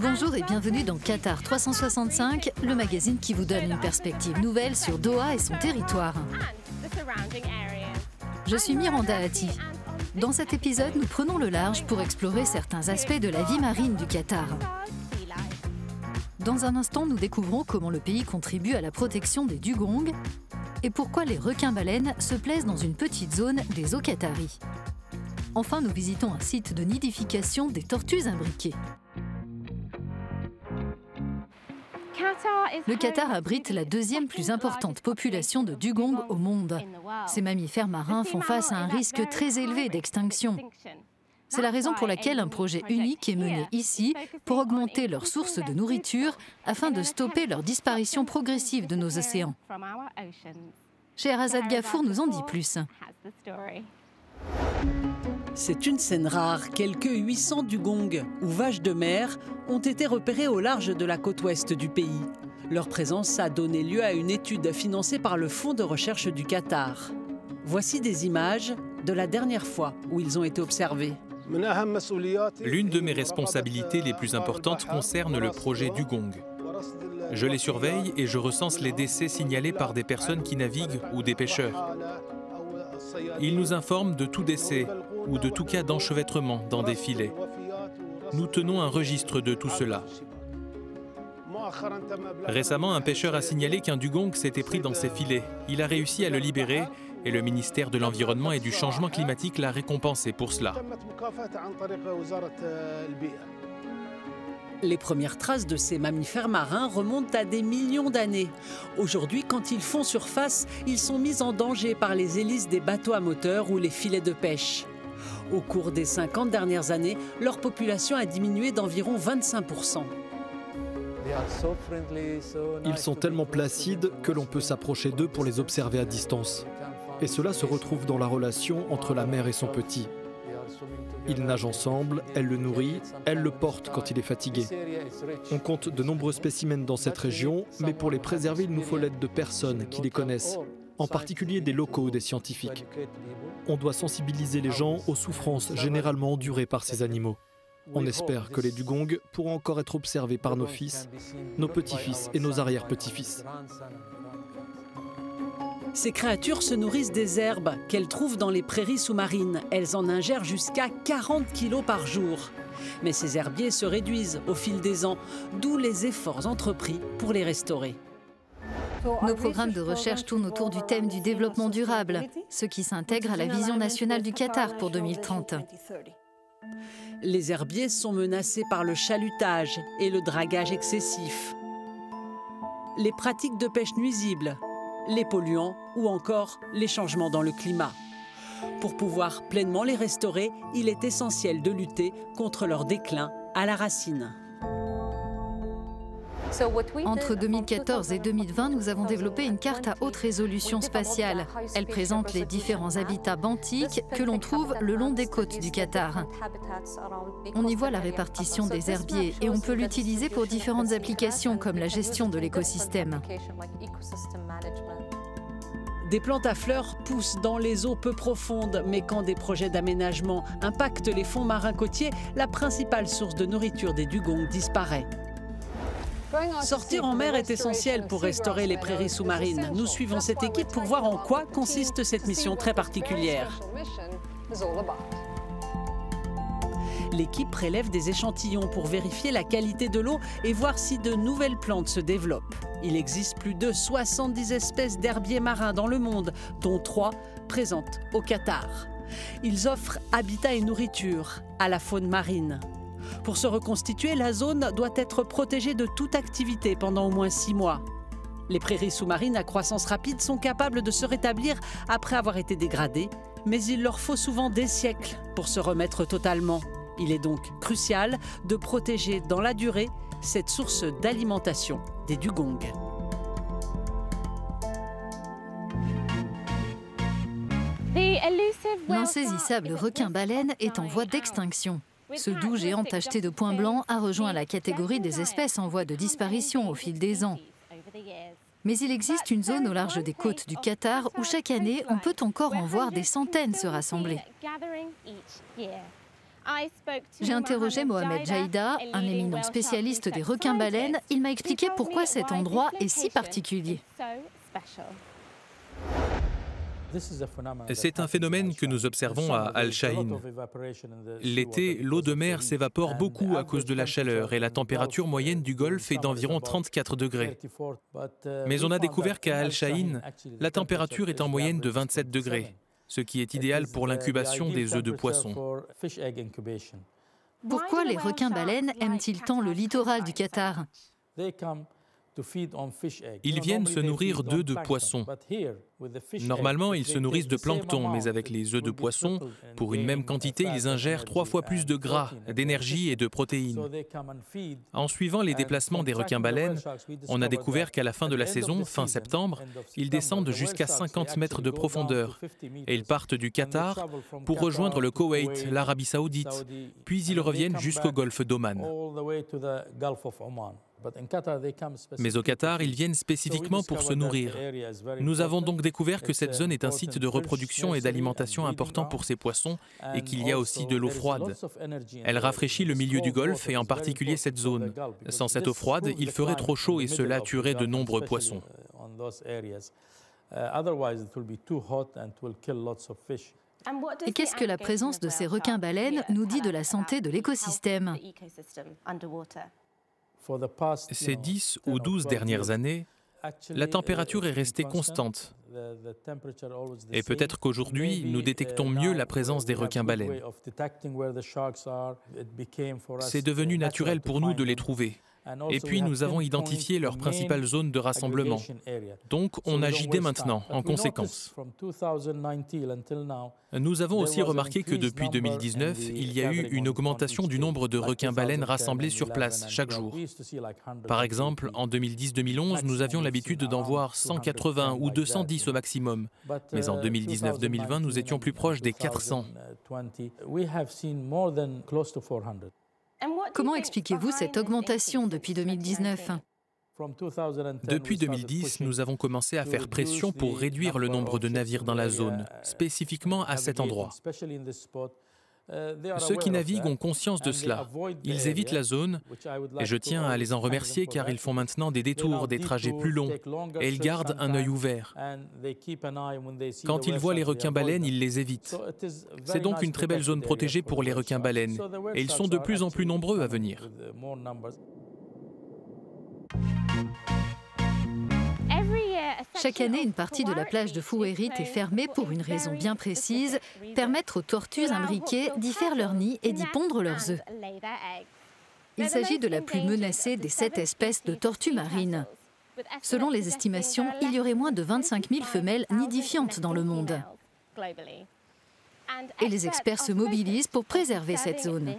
Bonjour et bienvenue dans Qatar 365, le magazine qui vous donne une perspective nouvelle sur Doha et son territoire. Je suis Miranda Hatti. Dans cet épisode, nous prenons le large pour explorer certains aspects de la vie marine du Qatar. Dans un instant, nous découvrons comment le pays contribue à la protection des dugongs et pourquoi les requins-baleines se plaisent dans une petite zone des eaux qataries. Enfin, nous visitons un site de nidification des tortues imbriquées. Le Qatar abrite la deuxième plus importante population de dugongs au monde. Ces mammifères marins font face à un risque très élevé d'extinction. C'est la raison pour laquelle un projet unique est mené ici pour augmenter leurs sources de nourriture afin de stopper leur disparition progressive de nos océans. Scheherazade Gafour nous en dit plus. C'est une scène rare. Quelques 800 dugongs ou vaches de mer ont été repérés au large de la côte ouest du pays. Leur présence a donné lieu à une étude financée par le Fonds de recherche du Qatar. Voici des images de la dernière fois où ils ont été observés. L'une de mes responsabilités les plus importantes concerne le projet Dugong. Je les surveille et je recense les décès signalés par des personnes qui naviguent ou des pêcheurs. Ils nous informent de tout décès ou de tout cas d'enchevêtrement dans des filets. Nous tenons un registre de tout cela. Récemment, un pêcheur a signalé qu'un dugong s'était pris dans ses filets. Il a réussi à le libérer et le ministère de l'Environnement et du Changement climatique l'a récompensé pour cela. Les premières traces de ces mammifères marins remontent à des millions d'années. Aujourd'hui, quand ils font surface, ils sont mis en danger par les hélices des bateaux à moteur ou les filets de pêche. Au cours des 50 dernières années, leur population a diminué d'environ 25%. Ils sont tellement placides que l'on peut s'approcher d'eux pour les observer à distance. Et cela se retrouve dans la relation entre la mère et son petit. Ils nagent ensemble, elle le nourrit, elle le porte quand il est fatigué. On compte de nombreux spécimens dans cette région, mais pour les préserver, il nous faut l'aide de personnes qui les connaissent, en particulier des locaux ou des scientifiques. On doit sensibiliser les gens aux souffrances généralement endurées par ces animaux. On espère que les dugongs pourront encore être observés par nos fils, nos petits-fils et nos arrière-petits-fils. Ces créatures se nourrissent des herbes qu'elles trouvent dans les prairies sous-marines. Elles en ingèrent jusqu'à 40 kilos par jour. Mais ces herbiers se réduisent au fil des ans, d'où les efforts entrepris pour les restaurer. Nos programmes de recherche tournent autour du thème du développement durable, ce qui s'intègre à la vision nationale du Qatar pour 2030. Les herbiers sont menacés par le chalutage et le dragage excessif, les pratiques de pêche nuisibles, les polluants ou encore les changements dans le climat. Pour pouvoir pleinement les restaurer, il est essentiel de lutter contre leur déclin à la racine. Entre 2014 et 2020, nous avons développé une carte à haute résolution spatiale. Elle présente les différents habitats benthiques que l'on trouve le long des côtes du Qatar. On y voit la répartition des herbiers et on peut l'utiliser pour différentes applications comme la gestion de l'écosystème. Des plantes à fleurs poussent dans les eaux peu profondes, mais quand des projets d'aménagement impactent les fonds marins côtiers, la principale source de nourriture des dugongs disparaît. Sortir en mer est essentiel pour restaurer les prairies sous-marines. Nous suivons cette équipe pour voir en quoi consiste cette mission très particulière. L'équipe prélève des échantillons pour vérifier la qualité de l'eau et voir si de nouvelles plantes se développent. Il existe plus de 70 espèces d'herbiers marins dans le monde, dont 3 présentes au Qatar. Ils offrent habitat et nourriture à la faune marine. Pour se reconstituer, la zone doit être protégée de toute activité pendant au moins 6 mois. Les prairies sous-marines à croissance rapide sont capables de se rétablir après avoir été dégradées, mais il leur faut souvent des siècles pour se remettre totalement. Il est donc crucial de protéger dans la durée cette source d'alimentation des dugongs. L'insaisissable requin-baleine est en voie d'extinction. Ce doux géant tacheté de points blancs a rejoint la catégorie des espèces en voie de disparition au fil des ans. Mais il existe une zone au large des côtes du Qatar où chaque année, on peut encore en voir des centaines se rassembler. J'ai interrogé Mohamed Jaïda, un éminent spécialiste des requins-baleines. Il m'a expliqué pourquoi cet endroit est si particulier. C'est un phénomène que nous observons à Al-Shaheen. L'été, l'eau de mer s'évapore beaucoup à cause de la chaleur et la température moyenne du golfe est d'environ 34 degrés. Mais on a découvert qu'à Al-Shaheen, la température est en moyenne de 27 degrés, ce qui est idéal pour l'incubation des œufs de poisson. Pourquoi les requins-baleines aiment-ils tant le littoral du Qatar? Ils viennent se nourrir d'œufs de poisson. Normalement, ils se nourrissent de plancton, mais avec les œufs de poisson, pour une même quantité, ils ingèrent 3 fois plus de gras, d'énergie et de protéines. En suivant les déplacements des requins-baleines, on a découvert qu'à la fin de la saison, fin septembre, ils descendent jusqu'à 50 mètres de profondeur et ils partent du Qatar pour rejoindre le Koweït, l'Arabie Saoudite, puis ils reviennent jusqu'au golfe d'Oman. Mais au Qatar, ils viennent spécifiquement pour se nourrir. Nous avons donc découvert que cette zone est un site de reproduction et d'alimentation important pour ces poissons et qu'il y a aussi de l'eau froide. Elle rafraîchit le milieu du golfe et en particulier cette zone. Sans cette eau froide, il ferait trop chaud et cela tuerait de nombreux poissons. Et qu'est-ce que la présence de ces requins-baleines nous dit de la santé de l'écosystème? Ces 10 ou 12 dernières années, la température est restée constante. Et peut-être qu'aujourd'hui, nous détectons mieux la présence des requins-baleines. C'est devenu naturel pour nous de les trouver. Et puis, nous avons identifié leurs principales zones de rassemblement. Donc, on agit dès maintenant, en conséquence. Nous avons aussi remarqué que depuis 2019, il y a eu une augmentation du nombre de requins-baleines rassemblés sur place chaque jour. Par exemple, en 2010-2011, nous avions l'habitude d'en voir 180 ou 210 au maximum. Mais en 2019-2020, nous étions plus proches des 400. Comment expliquez-vous cette augmentation depuis 2019? Depuis 2010, nous avons commencé à faire pression pour réduire le nombre de navires dans la zone, spécifiquement à cet endroit. Ceux qui naviguent ont conscience de cela. Ils évitent la zone et je tiens à les en remercier car ils font maintenant des détours, des trajets plus longs et ils gardent un œil ouvert. Quand ils voient les requins-baleines, ils les évitent. C'est donc une très belle zone protégée pour les requins-baleines et ils sont de plus en plus nombreux à venir. Chaque année, une partie de la plage de Fouérit est fermée pour une raison bien précise, permettre aux tortues imbriquées d'y faire leur nid et d'y pondre leurs œufs. Il s'agit de la plus menacée des 7 espèces de tortues marines. Selon les estimations, il y aurait moins de 25 000 femelles nidifiantes dans le monde. Et les experts se mobilisent pour préserver cette zone.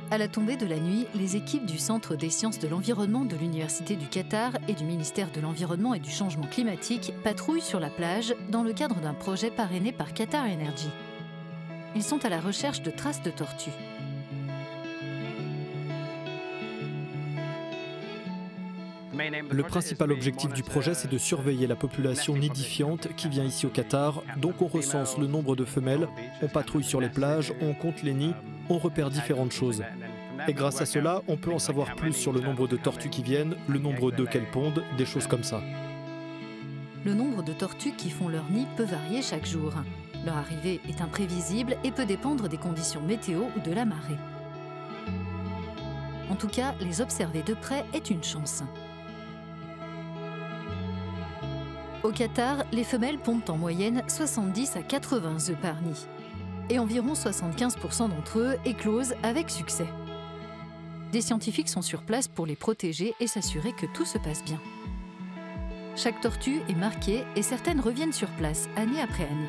À la tombée de la nuit, les équipes du Centre des sciences de l'environnement de l'Université du Qatar et du ministère de l'Environnement et du Changement climatique patrouillent sur la plage dans le cadre d'un projet parrainé par Qatar Energy. Ils sont à la recherche de traces de tortues. Le principal objectif du projet, c'est de surveiller la population nidifiante qui vient ici au Qatar. Donc on recense le nombre de femelles, on patrouille sur les plages, on compte les nids, on repère différentes choses. Et grâce à cela, on peut en savoir plus sur le nombre de tortues qui viennent, le nombre d'œufs qu'elles pondent, des choses comme ça. Le nombre de tortues qui font leur nid peut varier chaque jour. Leur arrivée est imprévisible et peut dépendre des conditions météo ou de la marée. En tout cas, les observer de près est une chance. Au Qatar, les femelles pondent en moyenne 70 à 80 œufs par nid. Et environ 75% d'entre eux éclosent avec succès. Des scientifiques sont sur place pour les protéger et s'assurer que tout se passe bien. Chaque tortue est marquée et certaines reviennent sur place année après année.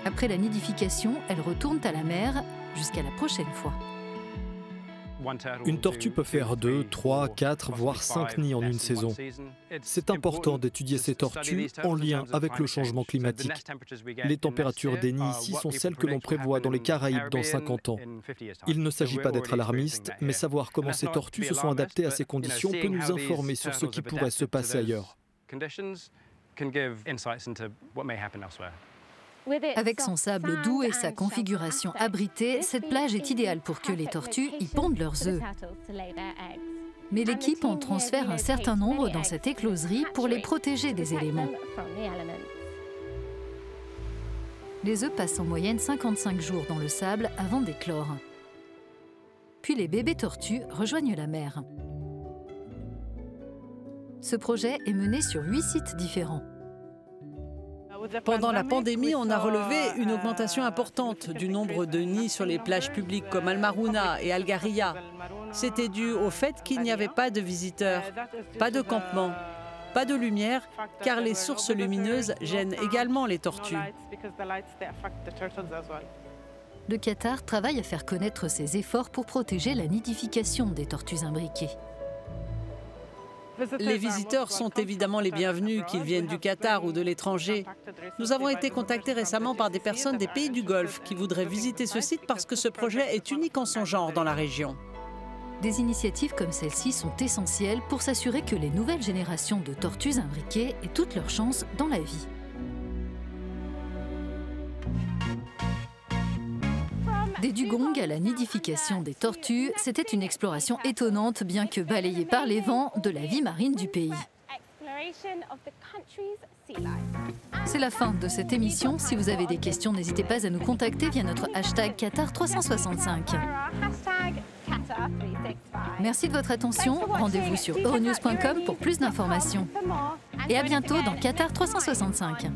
Après la nidification, elles retournent à la mer jusqu'à la prochaine fois. Une tortue peut faire 2, 3, 4, voire 5 nids en une saison. C'est important d'étudier ces tortues en lien avec le changement climatique. Les températures des nids ici sont celles que l'on prévoit dans les Caraïbes dans 50 ans. Il ne s'agit pas d'être alarmiste, mais savoir comment ces tortues se sont adaptées à ces conditions peut nous informer sur ce qui pourrait se passer ailleurs. Avec son sable doux et sa configuration abritée, cette plage est idéale pour que les tortues y pondent leurs œufs. Mais l'équipe en transfère un certain nombre dans cette écloserie pour les protéger des éléments. Les œufs passent en moyenne 55 jours dans le sable avant d'éclore. Puis les bébés tortues rejoignent la mer. Ce projet est mené sur 8 sites différents. Pendant la pandémie, on a relevé une augmentation importante du nombre de nids sur les plages publiques comme Al Marouna et Al Gharia. C'était dû au fait qu'il n'y avait pas de visiteurs, pas de campement, pas de lumière, car les sources lumineuses gênent également les tortues. Le Qatar travaille à faire connaître ses efforts pour protéger la nidification des tortues imbriquées. Les visiteurs sont évidemment les bienvenus, qu'ils viennent du Qatar ou de l'étranger. Nous avons été contactés récemment par des personnes des pays du Golfe qui voudraient visiter ce site parce que ce projet est unique en son genre dans la région. Des initiatives comme celle-ci sont essentielles pour s'assurer que les nouvelles générations de tortues imbriquées aient toutes leurs chances dans la vie. Des dugongs à la nidification des tortues, c'était une exploration étonnante, bien que balayée par les vents, de la vie marine du pays. C'est la fin de cette émission. Si vous avez des questions, n'hésitez pas à nous contacter via notre hashtag Qatar365. Merci de votre attention. Rendez-vous sur euronews.com pour plus d'informations. Et à bientôt dans Qatar 365.